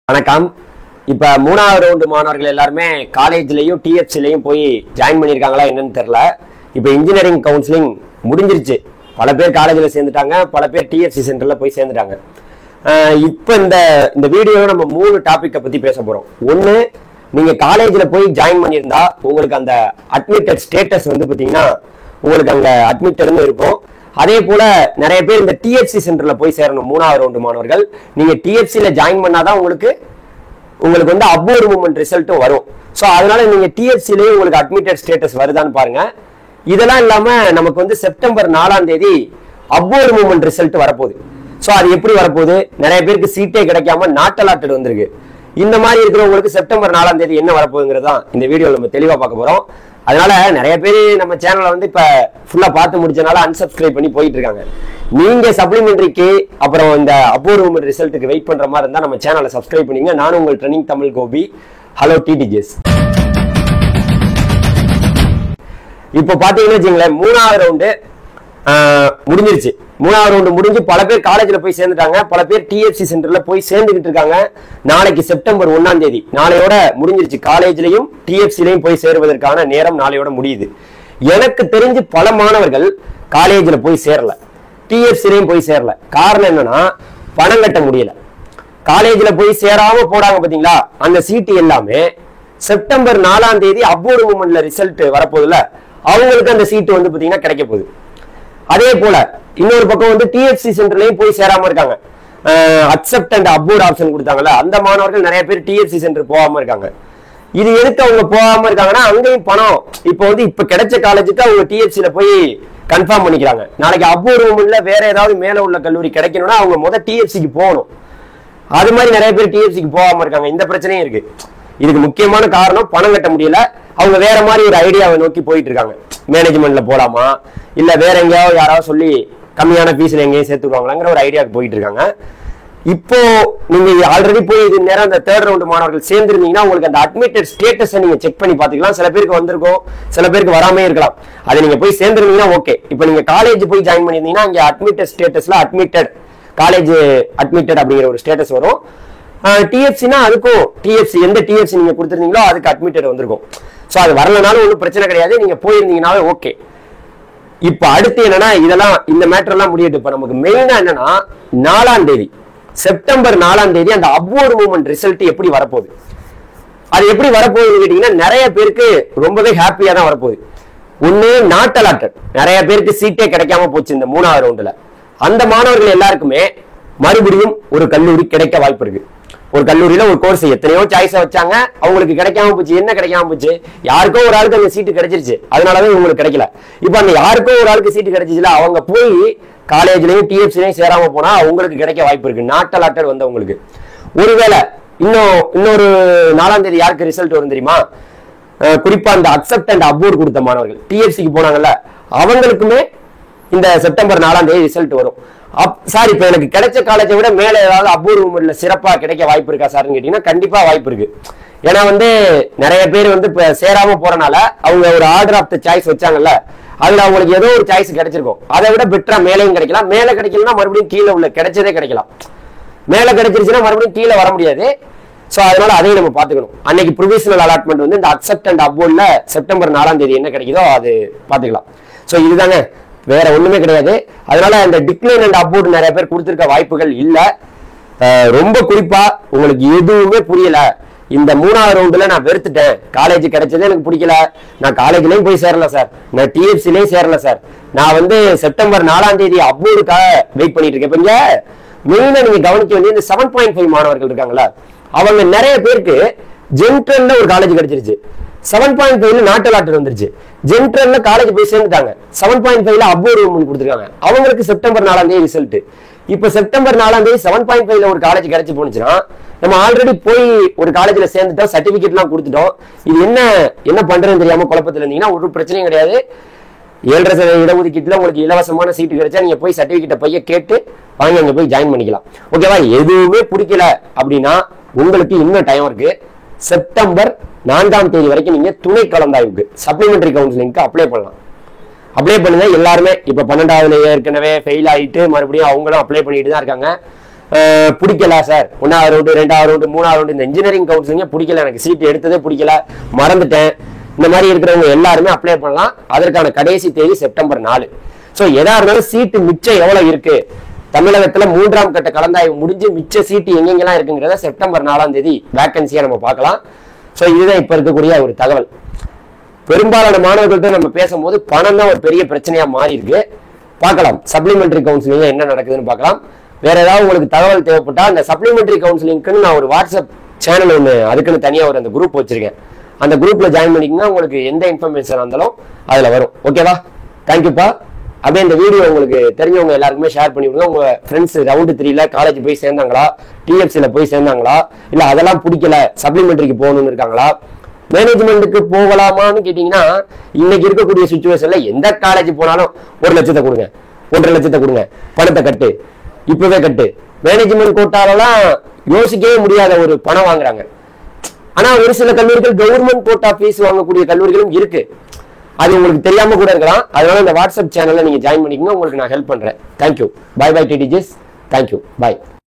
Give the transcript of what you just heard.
வணக்கம். இப்ப 3வது ரவுண்டு மாணவர்கள் எல்லாருமே காலேஜ்லயும் டிஎஃப்சிலையும் போய் ஜாயின் பண்ணியிருக்காங்களா என்னன்னு தெரியல. இப்ப இன்ஜினியரிங் கவுன்சிலிங் முடிஞ்சிருச்சு. பல பேர் காலேஜில் சேர்ந்துட்டாங்க, பல பேர் டிஎஃப்சி சென்டர்ல போய் சேர்ந்துட்டாங்க. இப்ப இந்த வீடியோ நம்ம 3 டாபிக்கை பத்தி பேச போறோம். ஒண்ணு, நீங்க காலேஜ்ல போய் ஜாயின் பண்ணியிருந்தா உங்களுக்கு அந்த அட்மிட்டட் ஸ்டேட்டஸ் வந்து பாத்தீங்கன்னா உங்களுக்கு அங்க அட்மிட்டட்னு இருக்கும். அதே போல நிறைய பேர் இந்த டிஎஃப்சி சென்டர்ல போய் சேரணும். 3வது ரவுண்டு மாணவர்கள் நீங்க டிஎஃப்சில ஜாயின் பண்ணாதான் உங்களுக்கு வந்து அப்வர்ட் மூவ்மெண்ட் ரிசல்ட்டும் வரும். ஸோ அதனால நீங்க டிஎஃப்சிலேயே உங்களுக்கு அட்மிட்டட் ஸ்டேட்டஸ் வருதான்னு பாருங்க. இதெல்லாம் இல்லாம நமக்கு வந்து செப்டம்பர் 4ஆம் தேதி அப்வர்ட் மூவ்மெண்ட் ரிசல்ட் வரப்போகுது. ஸோ அது எப்படி வரப்போகுது? நிறைய பேருக்கு சீட்டே கிடைக்காம நாட் அலாட்டட் வந்திருக்கு. இந்த மாதிரி இருக்கிறவங்களுக்கு செப்டம்பர் 4ஆம் தேதி என்ன வரப்போகுதுங்கிறது தான் இந்த வீடியோவில் நம்ம தெளிவா பார்க்க போறோம். அதனால நிறைய பேர் நம்ம சேனலை வந்து இப்ப ஃபுல்லா பார்த்து முடிச்சனால அன்சப்ஸ்கிரைப் பண்ணி போயிட்டு இருக்காங்க. நீங்க சப்ளிமெண்டரிக்கு அப்புறம் இந்த அப்வர்ட் மூவ்மெண்ட் ரிசல்ட்டுக்கு வெயிட் பண்ற மாதிரி இருந்தா நம்ம சேனலை சப்ஸ்கிரைப் பண்ணீங்க. நானும் உங்கள் ட்ரெனிங் தமிழ் கோபி. ஹலோ டிடிஜிஎஸ். இப்போ பாத்தீங்கன்னா வச்சுங்களேன், 3வது ரவுண்டு முடிஞ்சிருச்சு. 3வது ரவுண்டு முடிஞ்சு பல பேர் காலேஜ்ல போய் சேர்ந்துட்டாங்க, பல பேர் டிஎஃப்சி சென்டர்ல போய் சேர்ந்துகிட்டு இருக்காங்க. நாளைக்கு செப்டம்பர் 1ஆம் தேதி நாளையோட முடிஞ்சிருச்சு. காலேஜ்லயும் டிஎஃப்சிலையும் போய் சேருவதற்கான நேரம் நாளையோட முடியுது. எனக்கு தெரிஞ்சு பல மாணவர்கள் காலேஜ்ல போய் சேரல, டிஎஃப்சிலையும் போய் சேரல. காரணம் என்னன்னா பணம் கட்ட முடியல. காலேஜ்ல போய் சேராம போடாங்க பாத்தீங்களா, அந்த சீட்டு எல்லாமே செப்டம்பர் 4ஆம் தேதி அப்வர்ட் மூவ்மெண்ட்ல ரிசல்ட் வரப்போகுதுல, அவங்களுக்கு அந்த சீட்டு வந்து பாத்தீங்கன்னா கிடைக்க போகுது. அதே போல இன்னொரு பக்கம் வந்து டிஎஃப்சி சென்டர்லயும் போய் சேராம இருக்காங்க. அக்செப்ட் அண்ட் அப்வர்ட் ஆப்ஷன் கொடுத்தாங்கல்ல, அந்த மாணவர்கள் நிறைய பேர் டிஎஃப்சி சென்டர் போகாம இருக்காங்க. இது எதுக்கு அவங்க போகாம இருக்காங்கன்னா, அங்கேயும் பணம் இப்ப கிடைச்ச காலேஜுக்கு அவங்க டிஎஃப்சில போய் கன்ஃபார்ம் பண்ணிக்கிறாங்க. நாளைக்கு அப்வர்ட் மூவ்மெண்ட்ல வேற ஏதாவது மேல உள்ள கல்லூரி கிடைக்கணும்னா அவங்க முதல் டிஎஃப்சிக்கு போகணும். அது மாதிரி நிறைய பேர் டிஎஃப்சிக்கு போகாம இருக்காங்க. இந்த பிரச்சனையும் இருக்கு. இதுக்கு முக்கியமான காரணம் பணம் கட்ட முடியல. அவங்க வேற மாதிரி ஒரு ஐடியாவை நோக்கி போயிட்டு இருக்காங்க. மேனேஜ்மெண்ட்ல போலாமா, இல்ல வேற எங்கேயாவது யாராவது சொல்லி கம்மியான ஃபீஸ்ல எங்கேயும் சேர்த்துக்குவாங்களாங்கிற ஒரு ஐடியாவுக்கு போயிட்டு இருக்காங்க. இப்போ நீங்க ஆல்ரெடி போய் இது நேரம் அந்த 3rd ரவுண்டு மாணவர்கள் சேர்ந்துருந்தீங்கன்னா உங்களுக்கு அந்த அட்மிட்டட் ஸ்டேட்டஸ் நீங்க செக் பண்ணி பாத்துக்கலாம். சில பேருக்கு வந்திருக்கும், சில பேருக்கு வராமே இருக்கலாம். அதை நீங்க போய் சேர்ந்துருந்தீங்கன்னா ஓகே. இப்போ நீங்க காலேஜ் போய் ஜாயின் பண்ணிருந்தீங்கன்னா இங்க அட்மிட்டட் ஸ்டேட்டஸ்ல அட்மிட்டட், காலேஜ் அட்மிட்டட் அப்படிங்கிற ஒரு ஸ்டேட்டஸ் வரும். டிஎஃப்சினா அதுக்கும் டிஎஃப்சி எந்த டிஎஃப்சி நீங்க கொடுத்துருந்தீங்களோ அதுக்கு அட்மிட்டட் வந்திருக்கும். ஸோ அது வரலனாலும் ஒன்றும் பிரச்சனை கிடையாது, நீங்க போயிருந்தீங்கனாவே ஓகே. இப்ப அடுத்து என்னன்னா, இதெல்லாம் இந்த மேட்டர் எல்லாம் முடியுது. இப்ப நமக்கு மெயினா என்னன்னா, 4ஆம் தேதி செப்டம்பர் 4ஆம் தேதி அந்த அப்வர்ட் மூவ்மெண்ட் ரிசல்ட் எப்படி வரப்போகுது, அது எப்படி வரப்போகுதுன்னு கேட்டீங்கன்னா நிறைய பேருக்கு ரொம்பவே ஹாப்பியா தான் வரப்போகுது. ஒண்ணு, நாட் அலாட்டட், நிறைய பேருக்கு சீட்டே கிடைக்காம போச்சு இந்த 3வது ரவுண்டுல. அந்த மாணவர்கள் எல்லாருக்குமே மறுபடியும் ஒரு கல்லூரி கிடைக்க வாய்ப்பு இருக்கு. ஒரு கல்லூரியில ஒரு கோர்ஸ் எத்தனையோ சாய்ஸ வச்சாங்க, அவங்களுக்கு கிடைக்காம போச்சு. என்ன கிடைக்காம போச்சு? யாருக்கோ ஒரு ஆளுக்கு அந்த சீட்டு கிடைச்சிருச்சு, அதனாலதான் இவங்களுக்கு கிடைக்கல. இப்ப அந்த யாருக்கோ ஒரு ஆளுக்கு சீட்டு கிடைச்சிச்சுல, அவங்க போய் காலேஜ்லயும் டிஎஃப்சிலையும் சேராம போனா அவங்களுக்கு கிடைக்க வாய்ப்பு இருக்கு. நாட் அலாட்டட் வந்தவங்களுக்கு. ஒருவேளை இன்னொரு 4ஆம் தேதி யாருக்கு ரிசல்ட் வரும் தெரியுமா? குறிப்பா அந்த அக்செப்ட் அண்ட் அப்வர்ட் கொடுத்த மாணவர்கள் டிஎஃப்சிக்கு போனாங்கல்ல, அவங்களுக்குமே இந்த செப்டம்பர் 4ஆம் தேதி ரிசல்ட் வரும். சார், இப்ப எனக்கு கிடைச்ச காலேஜை விட மேல ஏதாவது அப்வர்ட் மூவ்மெண்ட்ல சிறப்பா கிடைக்க வாய்ப்பு இருக்கா சார்னு கேட்டீங்கன்னா கண்டிப்பா வாய்ப்பு இருக்கு. ஏன்னா வந்து நிறைய பேர் வந்து இப்ப சேராம போறனால அவங்க ஒரு ஆர்டர் ஆஃப் த சாய்ஸ் வச்சாங்கல்ல, அதுல அவங்களுக்கு ஏதோ ஒரு சாய்ஸ் கிடைச்சிருக்கும். அதை விட பெட்டரா மேலையும் கிடைக்கலாம். மேல கிடைக்கலன்னா மறுபடியும் கீழே உள்ள கிடைச்சதே கிடைக்கலாம். மேல கிடைச்சிருச்சுன்னா மறுபடியும் கீழே வர முடியாது. சோ அதனால அதையும் நம்ம பாத்துக்கணும். அன்னைக்கு ப்ரொவிஷனல் அலாட்மெண்ட் வந்து இந்த அக்செப்ட் அண்ட் அப்வர்ட்ல செப்டம்பர் 4ஆம் தேதி என்ன கிடைக்குதோ அது பாத்துக்கலாம். சோ இதுதாங்க, வேற ஒண்ணுமே கிடையாது. அதனால இந்த டிக்ளைன் அண்ட் அப்வர்ட் நிறைய பேர் கொடுத்திருக்க வாய்ப்புகள் இல்ல. ரொம்ப குறிப்பா உங்களுக்கு எதுவுமே புரியல, இந்த 3வது ரவுண்டுல நான் வெறுத்துட்டேன், காலேஜ் கிடைச்சதே எனக்கு பிடிக்கல, நான் காலேஜ்லயும் போய் சேரல சார், நான் டிஎஃப்சிலயும் சேரல சார், நான் வந்து செப்டம்பர் 4ஆம் தேதி அப்வர்டுக்காக வெயிட் பண்ணிட்டு இருக்கேன். இப்ப இங்க மெயினா நீங்க கவனிக்க வேண்டிய இந்த 7.5 மாணவர்கள் இருக்காங்களா, அவங்க நிறைய பேருக்கு ஜென்ட்ரல்ல ஒரு காலேஜ் கிடைச்சிருச்சு. 7.5ல நாட் அலாட்டட் வந்துருச்சு. ஜென்ட்ரல்ல காலேஜ் போய் சேர்ந்துட்டாங்க. 7.5ல அப்வர்ட் மூவ்மெண்ட் கொடுத்துருக்காங்க. அவங்களுக்கு செப்டம்பர் 4ஆம் தேதி ரிசல்ட். இப்ப செப்டம்பர் 4ஆம் தேதி 7.5ல ஒரு காலேஜ் கிடைச்சு போனுச்சுன்னா, நம்ம ஆல்ரெடி போய் ஒரு காலேஜ்ல சேர்ந்துட்டோம், சர்டிபிகேட் எல்லாம் கொடுத்துட்டோம். இது என்ன பண்றதுன்னு தெரியாம குழப்பத்துல இருந்தீங்கன்னா ஒரு பிரச்சனையும் கிடையாது. 7.5% இடஒதுக்கீட்டுல உங்களுக்கு இலவசமான சீட்டு கிடைச்சா நீங்க போய் சர்டிபிகேட்டை பைய கேட்டு வாங்கி அங்க போய் ஜாயின் பண்ணிக்கலாம். ஓகேவா? எதுவுமே பிடிக்கல அப்படின்னா உங்களுக்கு இன்னும் டைம் இருக்கு. செப்டம்பர் 4ஆம் தேதி வரைக்கும் நீங்க துணை கலந்தாய்வுக்கு சப்ளிமெண்டரி கவுன்சிலிங்க்கு அப்ளை பண்ணலாம். அப்ளை பண்ணுங்க எல்லாருமே. இப்ப 12வதுல ஏற்கனவே ஃபெயில் ஆயிட்டு மறுபடியும் அவங்களும் அப்ளை பண்ணிட்டு தான் இருக்காங்க. பிடிக்கல சார், 1வது ரவுண்டு 2வது ரவுண்டு 3வது ரவுண்டு இந்த இன்ஜினியரிங் கவுன்சிலிங்க பிடிக்கல, எனக்கு சீட் எடுத்ததே பிடிக்கல, மறந்துட்டேன், இந்த மாதிரி இருக்கிறவங்க எல்லாருமே அப்ளை பண்ணலாம். அதற்கான கடைசி தேதி செப்டம்பர் 4. ஸோ எதா இருந்தாலும் சீட்டு மிச்சம் எவ்வளவு இருக்கு, தமிழகத்துல 3ஆம் கட்ட கலந்தாய்வு முடிஞ்சு மிச்ச சீட்டு எங்கெங்கெல்லாம் இருக்குங்கிறத செப்டம்பர் 4ஆம் தேதி வேக்கன்சியா நம்ம பார்க்கலாம். ஸோ இதுதான் இப்ப இருக்கக்கூடிய ஒரு தகவல். பெரும்பாலான மாணவர்கள்ட்ட நம்ம பேசும்போது பணம் தான் ஒரு பெரிய பிரச்சனையா மாறி இருக்கு. பார்க்கலாம் சப்ளிமெண்டரி கவுன்சிலிங்ல என்ன நடக்குதுன்னு பார்க்கலாம். வேற ஏதாவது உங்களுக்கு தகவல் தேவைப்பட்டா அந்த சப்ளிமெண்டரி கவுன்சிலிங்க்குன்னு நான் ஒரு வாட்ஸ்அப் சேனல் ஒன்று அதுக்குன்னு தனியா ஒரு அந்த குரூப் வச்சிருக்கேன். அந்த குரூப்ல ஜாயின் பண்ணிக்கங்க, உங்களுக்கு எந்த இன்ஃபர்மேஷன் இருந்தாலும் அதுல வரும். ஓகேவா? தேங்க்யூப்பா. அப்படியே இந்த வீடியோ உங்களுக்கு தெரிஞ்சவங்க எல்லாருக்குமே ஷேர் பண்ணி விடுங்க. உங்க ஃப்ரெண்ட்ஸ் ரவுண்டு 3ல காலேஜ் போய் சேர்ந்தாங்களா, டிஎஃப்சில போய் சேர்ந்தாங்களா, இல்ல அதெல்லாம் பிடிக்கல சப்ளிமெண்டரிக்கு போகணும்னு இருக்காங்களா, மேனேஜ்மெண்ட்டுக்கு போகலாமான்னு கேட்டீங்கன்னா இன்னைக்கு இருக்கக்கூடிய சுச்சுவேஷன்ல எந்த காலேஜ் போனாலும் 1 லட்சத்தை கொடுங்க, 1.5 லட்சத்தை கொடுங்க, பணத்தை கட்டு, இப்பவே கட்டு. மேனேஜ்மெண்ட் கோட்டாலெல்லாம் யோசிக்கவே முடியாத ஒரு பணம் வாங்குறாங்க. ஆனா ஒரு சில கல்லூரிகள் கவர்மெண்ட் கோட்டா ஃபீஸ் வாங்கக்கூடிய கல்லூரிகளும் இருக்கு. அது உங்களுக்கு தெரியாம கூட இருக்கலாம். அதனால இந்த வாட்ஸ்அப் சேனல்ல நீங்க ஜாயின் பண்ணிக்கங்க, உங்களுக்கு நான் ஹெல்ப் பண்றேன். தேங்க்யூ. பை பை டிடிஜிஸ். தேங்க்யூ. பை.